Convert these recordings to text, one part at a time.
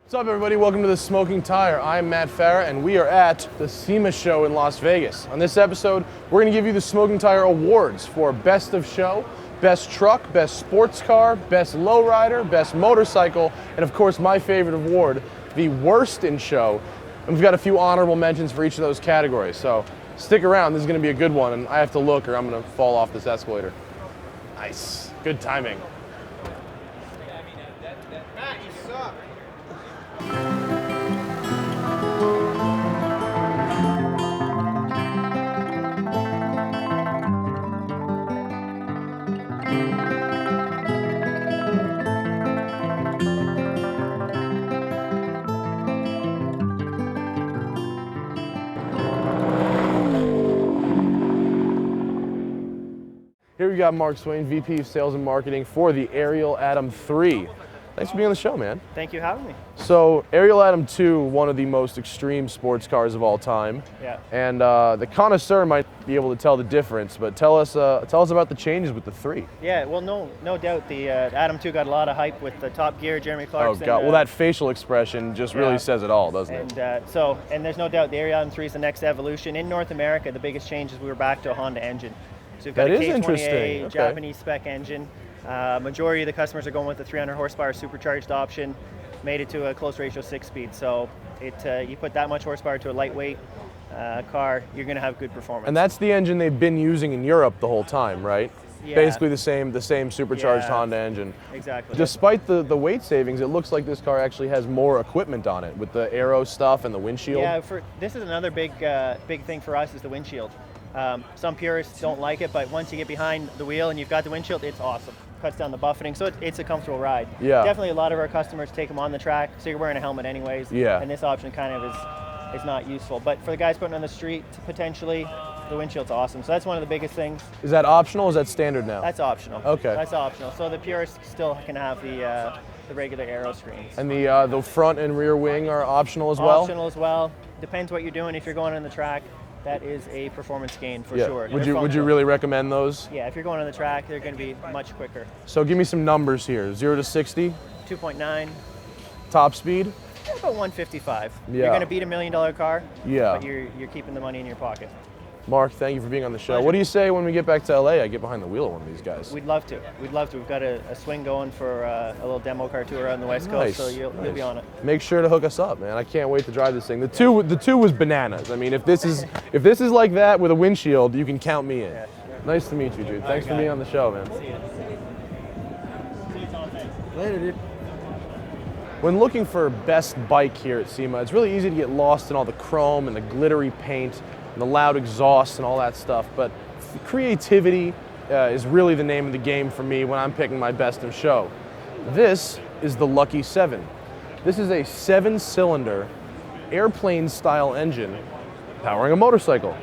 What's up, everybody? Welcome to the Smoking Tire. I'm Matt Farah, and we are at the SEMA show in Las Vegas. On this episode, we're going to give you the Smoking Tire Awards for Best of Show, Best Truck, Best Sports Car, Best Lowrider, Best Motorcycle, and of course, my favorite award, the Worst in Show. And we've got a few honorable mentions for each of those categories. So stick around. This is going to be a good one, and I have to look or I'm going to fall off this escalator. Nice. Good timing. Matt, you suck. Here we got Mark Swain, VP of Sales and Marketing for the Ariel Atom 3. Thanks for being on the show, man. Thank you for having me. So, Ariel Atom 2, one of the most extreme sports cars of all time. Yeah. And the connoisseur might be able to tell the difference, but tell us about the changes with the 3. Yeah, well, no doubt the Atom 2 got a lot of hype with the Top Gear, Jeremy Clarkson. Oh, God. Well, that facial expression just really says it all, doesn't it? And there's no doubt the Ariel Atom 3 is the next evolution. In North America, the biggest change is we were back to a Honda engine. So we've got That a is interesting. K20A Okay. Japanese spec engine. Majority of the customers are going with the 300 horsepower supercharged option. Made it to a close ratio 6-speed. So you put that much horsepower to a lightweight car, you're going to have good performance. And that's the engine they've been using in Europe the whole time, right? Yeah. Basically the same supercharged Yeah. Honda engine. Exactly. Despite the weight savings, it looks like this car actually has more equipment on it with the aero stuff and the windshield. Yeah, this is another big thing for us is the windshield. Some purists don't like it, but once you get behind the wheel and you've got the windshield, it's awesome. Cuts down the buffeting, so it's a comfortable ride. Yeah. Definitely a lot of our customers take them on the track, so you're wearing a helmet anyways. Yeah. And this option kind of is not useful. But for the guys putting on the street, potentially, the windshield's awesome. So that's one of the biggest things. Is that optional or is that standard now? That's optional. Okay. That's optional. So the purists still can have the regular aero screens. And the front and rear wing are optional as well? Optional as well. Depends what you're doing. If you're going on the track, that is a performance gain for sure. Would you really recommend those? Yeah, if you're going on the track, they're going to be much quicker. So give me some numbers here. 0 to 60, 2.9, top speed. about 155. Yeah. You're going to beat $1 million car, Yeah. but you're keeping the money in your pocket. Mark, thank you for being on the show. Pleasure. What do you say when we get back to LA? I get behind the wheel of one of these guys. We'd love to. We've got a swing going for a little demo car tour on the West Nice, Coast, so you'll be on it. Make sure to hook us up, man. I can't wait to drive this thing. The two was bananas. I mean, if this is like that with a windshield, you can count me in. Yeah, sure. Nice to meet you, dude. Thanks for being on the show, man. See you. See you, Tom. Thanks. Later, dude. When looking for best bike here at SEMA, it's really easy to get lost in all the chrome and the glittery paint and the loud exhaust and all that stuff, but creativity is really the name of the game for me when I'm picking my best of show. This is the Lucky 7. This is a 7-cylinder airplane-style engine powering a motorcycle.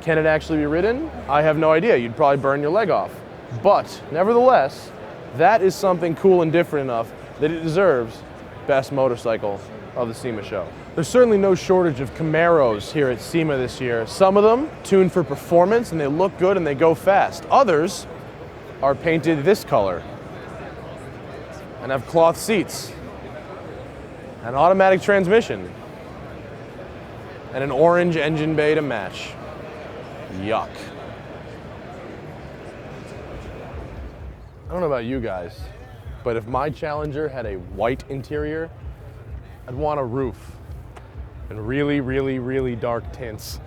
Can it actually be ridden? I have no idea. You'd probably burn your leg off. But nevertheless, that is something cool and different enough that it deserves best motorcycle of the SEMA show. There's certainly no shortage of Camaros here at SEMA this year. Some of them tuned for performance and they look good and they go fast. Others are painted this color and have cloth seats, an automatic transmission, and an orange engine bay to match. Yuck. I don't know about you guys, but if my Challenger had a white interior, I'd want a roof and really, really, really dark tints.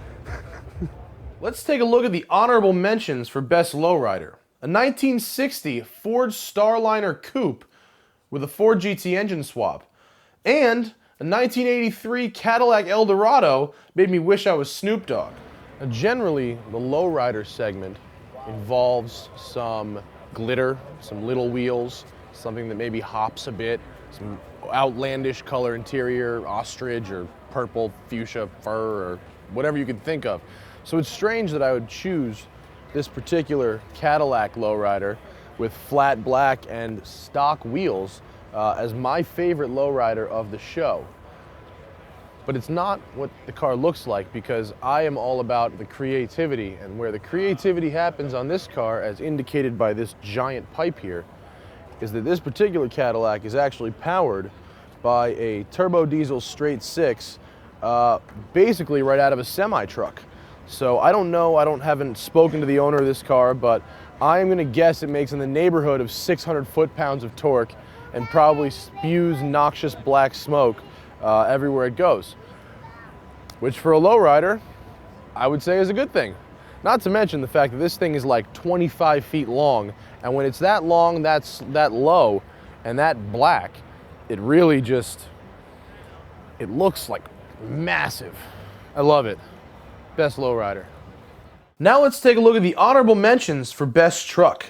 Let's take a look at the honorable mentions for Best Lowrider. A 1960 Ford Starliner Coupe with a Ford GT engine swap. And a 1983 Cadillac Eldorado made me wish I was Snoop Dogg. Now, generally, the lowrider segment involves some glitter, some little wheels, something that maybe hops a bit, some outlandish color interior, ostrich or purple fuchsia fur or whatever you could think of. So it's strange that I would choose this particular Cadillac lowrider with flat black and stock wheels as my favorite lowrider of the show. But it's not what the car looks like, because I am all about the creativity, and where the creativity happens on this car, as indicated by this giant pipe here, is that this particular Cadillac is actually powered by a turbo diesel straight six, basically right out of a semi truck. So I don't know, haven't spoken to the owner of this car, but I am gonna guess it makes in the neighborhood of 600 foot-pounds of torque and probably spews noxious black smoke everywhere it goes. Which for a lowrider, I would say is a good thing. Not to mention the fact that this thing is like 25 feet long, and when it's that long, that low, and that black, it really just, it looks like massive. I love it. Best lowrider. Now let's take a look at the honorable mentions for best truck.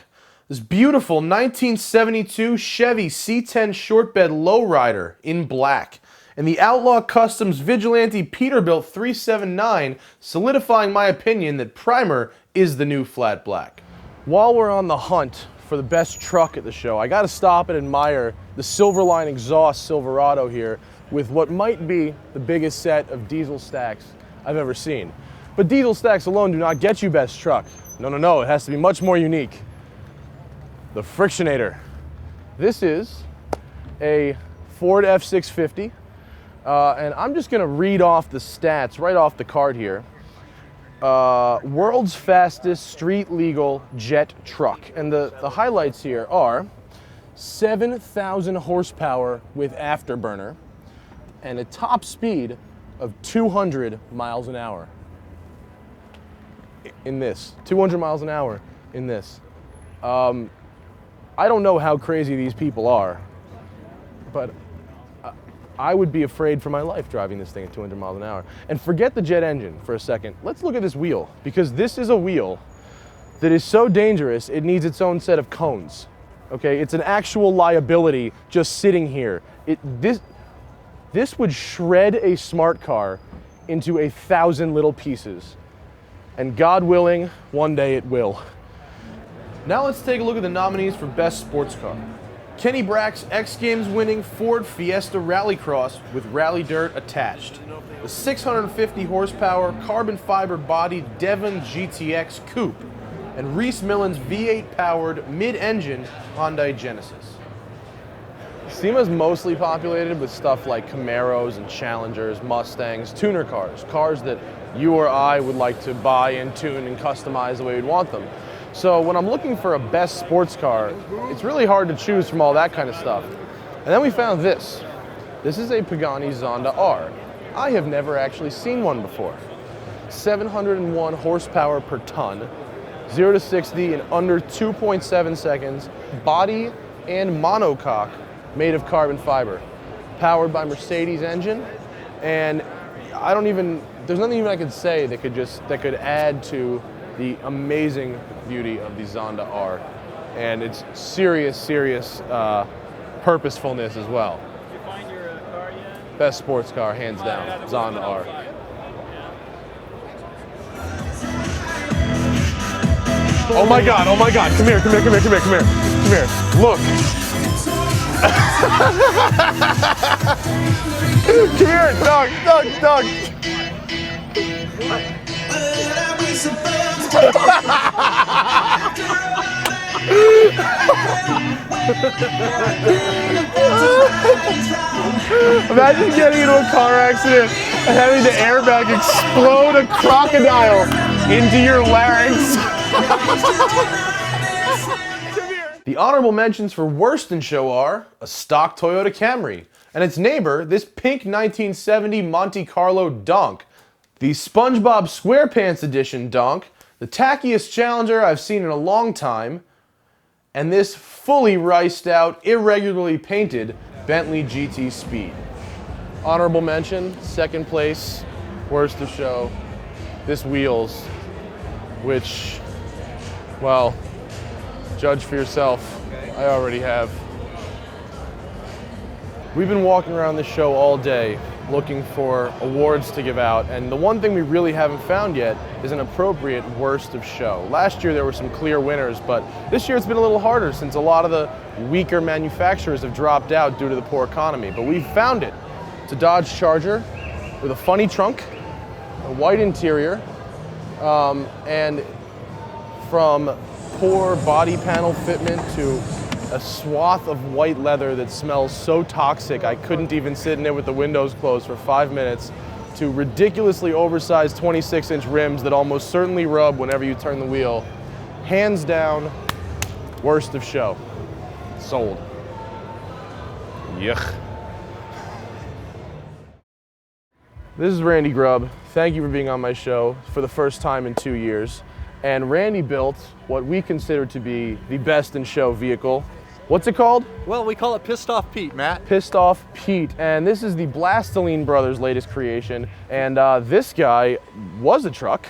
This beautiful 1972 Chevy C10 short bed lowrider in black, and the Outlaw Customs Vigilante Peterbilt 379, solidifying my opinion that primer is the new flat black. While we're on the hunt for the best truck at the show, I gotta stop and admire the Silverline exhaust Silverado here with what might be the biggest set of diesel stacks I've ever seen. But diesel stacks alone do not get you best truck. No, it has to be much more unique. The Frictionator. This is a Ford F650, and I'm just gonna read off the stats right off the card here. World's fastest street legal jet truck. And the highlights here are 7,000 horsepower with afterburner and a top speed of 200 miles an hour. In this, 200 miles an hour in this. I don't know how crazy these people are, but I would be afraid for my life driving this thing at 200 miles an hour. And forget the jet engine for a second. Let's look at this wheel, because this is a wheel that is so dangerous, it needs its own set of cones. Okay, it's an actual liability just sitting here. This would shred a smart car into 1,000 little pieces. And God willing, one day it will. Now let's take a look at the nominees for Best Sports Car. Kenny Brack's X Games winning Ford Fiesta Rallycross with Rally Dirt attached. The 650 horsepower carbon fiber bodied Devon GTX Coupe. And Reese Millen's V8 powered mid-engine Hyundai Genesis. SEMA is mostly populated with stuff like Camaros and Challengers, Mustangs, tuner cars that you or I would like to buy and tune and customize the way we'd want them. So when I'm looking for a best sports car, it's really hard to choose from all that kind of stuff. And then we found this. This is a Pagani Zonda R. I have never actually seen one before. 701 horsepower per ton, 0 to 60 in under 2.7 seconds, body and monocoque made of carbon fiber, powered by Mercedes engine, and there's nothing even I could say that could add to the amazing beauty of the Zonda R, and its serious purposefulness as well. Did you find your car yet? Best sports car, hands down, Zonda R. Oh my God, come here. Look. Come here, Doug. Imagine getting into a car accident and having the airbag explode a crocodile into your larynx. The honorable mentions for worst in show are a stock Toyota Camry and its neighbor, this pink 1970 Monte Carlo donk, the SpongeBob SquarePants edition donk, the tackiest Challenger I've seen in a long time, and this fully riced out, irregularly painted Bentley GT Speed. Honorable mention, second place, worst of show, this Wheels, which, well, judge for yourself. I already have. We've been walking around this show all day looking for awards to give out, and the one thing we really haven't found yet is an appropriate worst of show. Last year there were some clear winners, but this year it's been a little harder since a lot of the weaker manufacturers have dropped out due to the poor economy. But we found it. It's a Dodge Charger with a funny trunk, a white interior, and from poor body panel fitment to a swath of white leather that smells so toxic I couldn't even sit in it with the windows closed for 5 minutes, to ridiculously oversized 26-inch rims that almost certainly rub whenever you turn the wheel. Hands down, worst of show. Sold. Yuck. This is Randy Grubb. Thank you for being on my show for the first time in 2 years. And Randy built what we consider to be the best in show vehicle. What's it called? Well, we call it Pissed Off Pete, Matt. Pissed Off Pete. And this is the Bestlowrider brothers' latest creation. And this guy was a truck.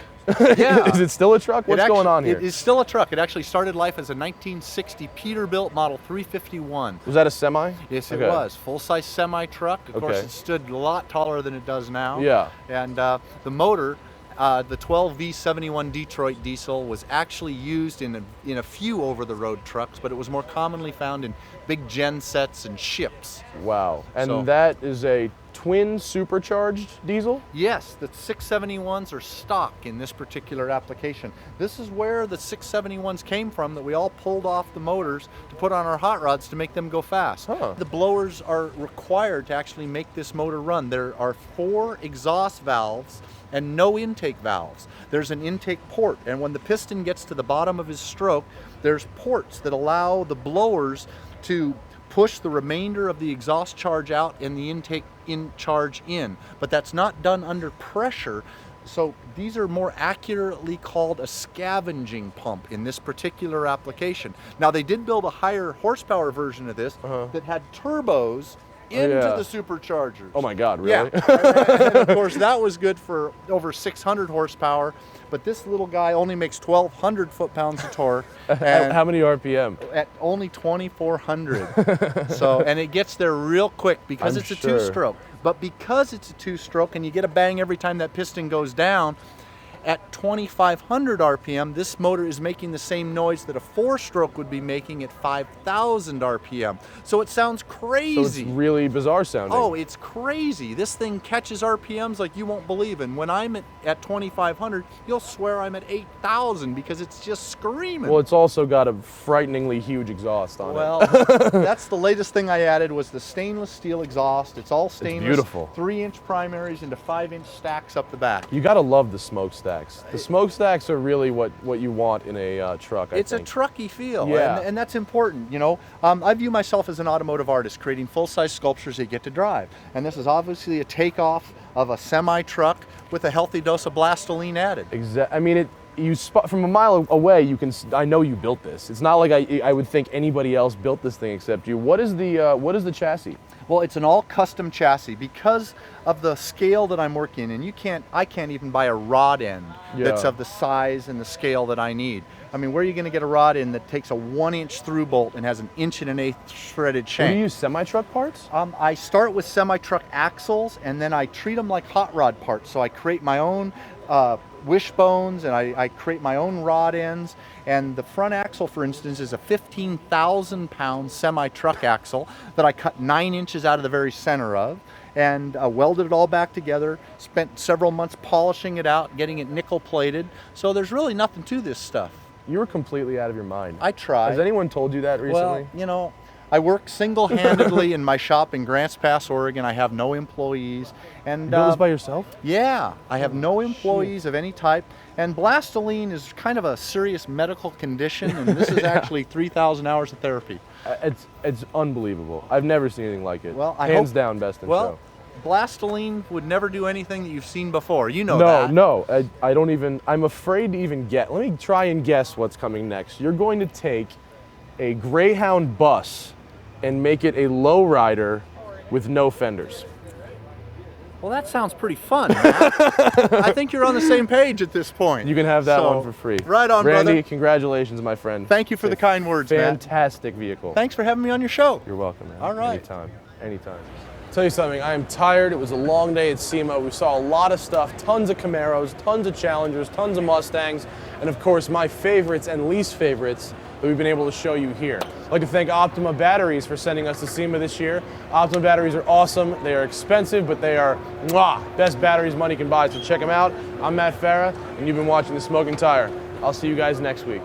Yeah. Is it still a truck? What's going on here? It is still a truck. It actually started life as a 1960 Peterbilt Model 351. Was that a semi? Yes, Okay. it was. Full-size semi-truck. Of course, Okay. it stood a lot taller than it does now. Yeah. And the motor, the 12V71 Detroit diesel, was actually used in a few over-the-road trucks, but it was more commonly found in big gen sets and ships. Wow. And So- that is a twin supercharged diesel? Yes, the 671s are stock in this particular application. This is where the 671s came from, that we all pulled off the motors to put on our hot rods to make them go fast. Huh. The blowers are required to actually make this motor run. There are 4 exhaust valves and no intake valves. There's an intake port, and when the piston gets to the bottom of his stroke, there's ports that allow the blowers to push the remainder of the exhaust charge out and the intake charge in, but that's not done under pressure. So these are more accurately called a scavenging pump in this particular application. Now, they did build a higher horsepower version of this that had turbos into yeah. the superchargers. Oh my God, really? Yeah. And of course, that was good for over 600 horsepower, but this little guy only makes 1,200 foot-pounds of torque. And How many RPM? at only 2,400. So, and it gets there real quick because I'm it's a sure. two-stroke. But because it's a two-stroke and you get a bang every time that piston goes down, at 2,500 RPM, this motor is making the same noise that a 4-stroke would be making at 5,000 RPM. So it sounds crazy. So it's really bizarre sounding. Oh, it's crazy. This thing catches RPMs like you won't believe. And when I'm at 2,500, you'll swear I'm at 8,000 because it's just screaming. Well, it's also got a frighteningly huge exhaust on it. Well, that's the latest thing I added was the stainless steel exhaust. It's all stainless. beautiful. 3-inch primaries into 5-inch stacks up the back. You gotta love the smokestacks. The smokestacks are really what you want in a truck, I It's a think. trucky feel, Yeah. and that's important. You know, I view myself as an automotive artist, creating full-size sculptures that get to drive. And this is obviously a takeoff of a semi-truck with a healthy dose of Bestlowrider added. I mean, from a mile away, I know you built this. It's not like I would think anybody else built this thing except you. What is the chassis? Well, it's an all custom chassis because of the scale that I'm working in. I can't even buy a rod end that's Yeah. of the size and the scale that I need. I mean, where are you going to get a rod end that takes a 1-inch through bolt and has an 1.125 shredded Do shank? you use semi-truck parts? I start with semi-truck axles and then I treat them like hot rod parts. So I create my own wishbones and I create my own rod ends. And the front axle, for instance, is a 15,000-pound semi-truck axle that I cut 9 inches out of the very center of and welded it all back together, spent several months polishing it out, getting it nickel plated. So there's really nothing to this stuff. You were completely out of your mind. I tried. Has anyone told you that recently? Well, you know, I work single-handedly in my shop in Grants Pass, Oregon. I have no employees. And you built this by yourself? yeah, I have no employees of any type. And Bestlowrider is kind of a serious medical condition, and this is actually 3,000 hours of therapy. It's unbelievable. I've never seen anything like it. Well, Hands down, best in show. Bestlowrider would never do anything that you've seen before. You know No, that. no, I don't even, I'm afraid to even let me try and guess what's coming next. You're going to take a Greyhound bus and make it a lowrider with no fenders. Well, that sounds pretty fun, Matt. I think you're on the same page at this point. You can have that So, one for free. Right on, Randy, brother. congratulations, my friend. Thank you for It's the kind words, Matt. Fantastic vehicle. Thanks for having me on your show. You're welcome, man. All right. Anytime, anytime. Tell you something, I am tired. It was a long day at SEMA. We saw a lot of stuff, tons of Camaros, tons of Challengers, tons of Mustangs, and of course my favorites and least favorites that we've been able to show you here. I'd like to thank Optima Batteries for sending us to SEMA this year. Optima Batteries are awesome. They are expensive, but they are best batteries money can buy, so check them out. I'm Matt Farah, and you've been watching The Smoking Tire. I'll see you guys next week.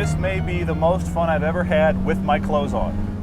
This may be the most fun I've ever had with my clothes on.